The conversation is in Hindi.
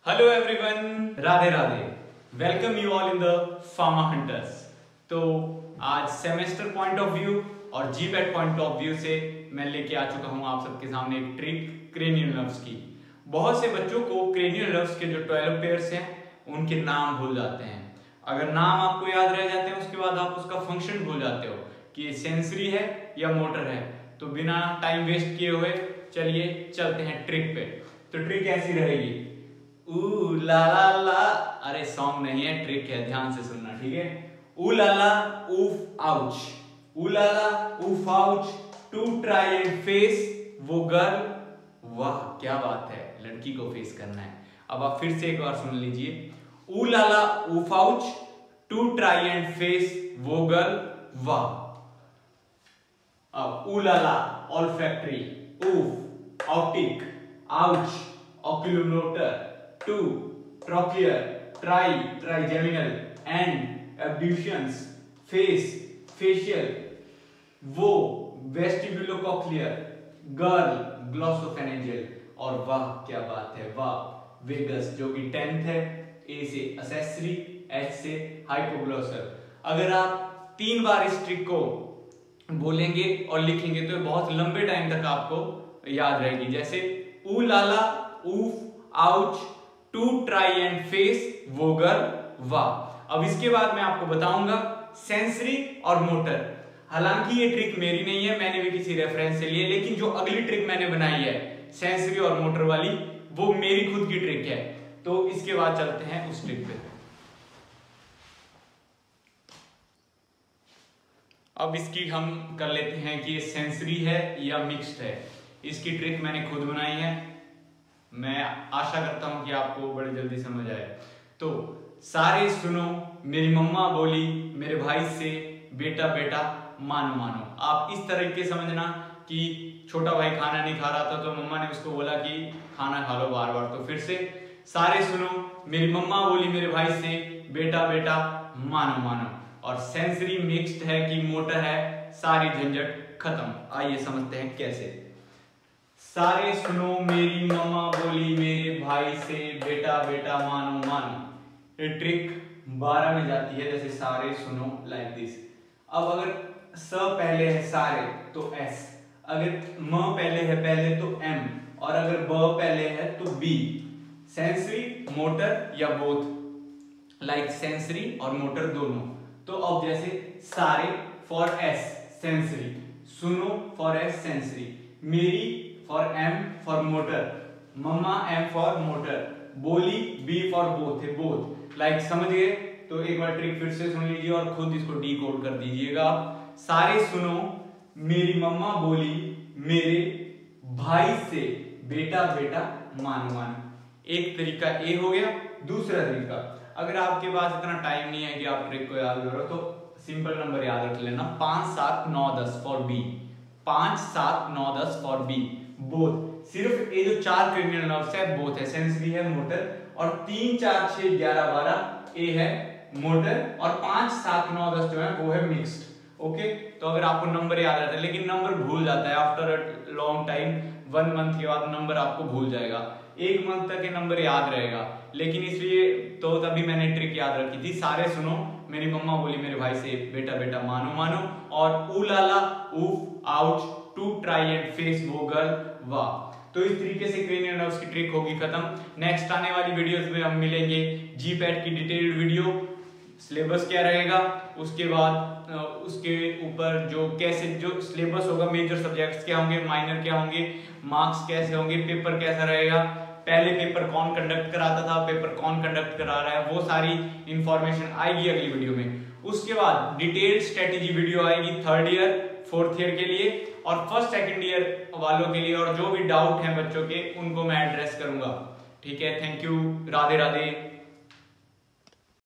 Hello everyone, Radhe Radhe. Welcome you all in the pharma hunters. तो आज सेमेस्टर पॉइंट ऑफ व्यू और जीपैट पॉइंट ऑफ व्यू से मैं लेके आ चुका हूं आप सबके सामने एक ट्रिक क्रेनियल नर्व्स की। बहुत से बच्चों को क्रेनियल नर्व्स के जो 12 पेयर्स हैं उनके नाम भूल जाते हैं। अगर नाम आपको याद रह जाते हैं उसके बाद आप उसका फंक्शन भूल जाते हो कि ये सेंसरी है या मोटर है। तो बिना टाइम वेस्ट किए हुए चलिए चलते हैं ट्रिक पे। तो ट्रिक ऐसी रहेगी, ऊ ला ला ला, अरे सॉन्ग नहीं है, ट्रिक है, ध्यान से सुनना, ठीक है। ऊ ला ला उफ आउच, ऊ ला ला उफ ouch, to try and face वो गर्ल। वाह क्या बात है, लड़की को फेस करना है। अब आप फिर से एक बार सुन लीजिए, ऊ ला ला उफ ouch, to try and face वो गर्ल। वाह। अब ooh la la olfactory, oof optic, ouch oculomotor, to trochlear, try trigeminal, and abducens face facial, वो वेस्टिब्युलोकोक्लियर, गर्ल ग्लॉसोफेरेंजियल। और वाह क्या बात है, वाह वेगस जो कि 10th है, ए से असेसरी, एच से हाइपोग्लॉसल। अगर आप 3 बार इस ट्रिक को बोलेंगे और लिखेंगे तो बहुत लंबे टाइम तक आपको याद रहेगी। जैसे ooh la la oof ouch, to try and face वो गर्ल वाह। अब इसके बाद मैं आपको बताऊंगा सेंसरी और मोटर। हालांकि ये ट्रिक मेरी नहीं है, मैंने भी किसी रेफरेंस से ली है, लेकिन जो अगली ट्रिक मैंने बनाई है सेंसरी और मोटर वाली वो मेरी खुद की ट्रिक है। तो इसके बाद चलते हैं उस ट्रिक पे। अब इसकी हम कर लेते हैं कि ये सेंसरी है या मिक्स्ड है। इसकी ट्रिक मैंने खुद बनाई है, मैं आशा करता हूं कि आपको बड़ी जल्दी समझ आए। तो सारे सुनो, मेरी मम्मा बोली मेरे भाई से, बेटा बेटा मानो मानो। आप इस तरीके समझना कि छोटा भाई खाना नहीं खा रहा था तो मम्मा ने उसको बोला कि खाना खा लो बार बार। तो फिर से सारे सुनो, मेरी मम्मा बोली मेरे भाई से, बेटा बेटा मानो मानो। और सेंसरी मिक्स्ड है कि मोटर है, सारी झंझट खत्म। आइए समझते हैं कैसे। सारे सुनो, मेरी मम्मा बोली मेरे भाई से, बेटा बेटा मानो मानो। ये ट्रिक 12 में जाती है, जैसे सारे सुनो लाइक दिस। अब अगर स पहले है सारे तो एस, अगर म पहले है पहले तो एम, और अगर ब पहले है तो बी। सेंसरी मोटर या बोथ, लाइक सेंसरी और मोटर दोनों। तो अब जैसे सारे फॉर एस सेंसरी, सुनो फॉर एस सेंसरी, मेरी फॉर एम फॉर मोटर, मम्मा एम फॉर मोटर, बोली बी फॉर बोथ है बोथ। लाइक समझ गए? तो एक बार ट्रिक फिर से सुन लीजिए और खुद इसको डीकोड कर दीजिएगा आप। सारे सुनो, मेरी मम्मा बोली मेरे भाई से, बेटा बेटा मानो मानो। एक तरीका ए हो गया। दूसरा तरीका, अगर आपके पास इतना टाइम नहीं है कि आप ट्रिक को याद करो तो सिंपल नंबर याद रख लेना, 5 7 9 10 for B, 5 7 9 10 for B both. सिर्फ ये जो 4 क्रेनियल नर्व्स है बोथ है, सेंसरी है मोटर, और 3 4 6 11 12 ए है मोटर, और 5 7 9 10 जो है वो है मिक्स्ड। ओके, तो अगर आपको नंबर याद रहता है, लेकिन नंबर भूल जाता है after a long time, 1 month के बाद नंबर आपको भूल जाएगा। 1 मंथ तक ये नंबर याद रहेगा, लेकिन इसलिए तो तभी मैंने ट्रिक याद रखी थी। सारे सुनो, मेरी मम्मा बोली मेरे भाई से, बेटा बेटा मानो मानो, और ऊ लाला उफ ouch, to try and face वो गर्ल वाह। तो इस तरीके से क्रेनियल नर्व्स की ट्रिक होगी खत्म। नेक्स्ट आने वाली वीडियोस में हम मिलेंगे जीपैट की डिटेल्ड वीडियो, सिलेबस क्या रहेगा, उसके बाद उसके ऊपर जो कैसे जो सिलेबस होगा, मेजर सब्जेक्ट्स क्या होंगे, माइनर क्या होंगे, मार्क्स कैसे होंगे, पेपर कैसा रहेगा, पहले पेपर कौन कंडक्ट कराता था, पेपर कौन कंडक्ट करा रहा है, वो सारी इंफॉर्मेशन आएगी अगली वीडियो में। उसके बाद डिटेल्ड स्ट्रेटेजी वीडियो आएगी 3rd ईयर 4th ईयर के लिए और 1st 2nd ईयर वालों के लिए, और जो भी डाउट है बच्चों के उनको मैं एड्रेस करूंगा। ठीक है, थैंक यू, राधे राधे।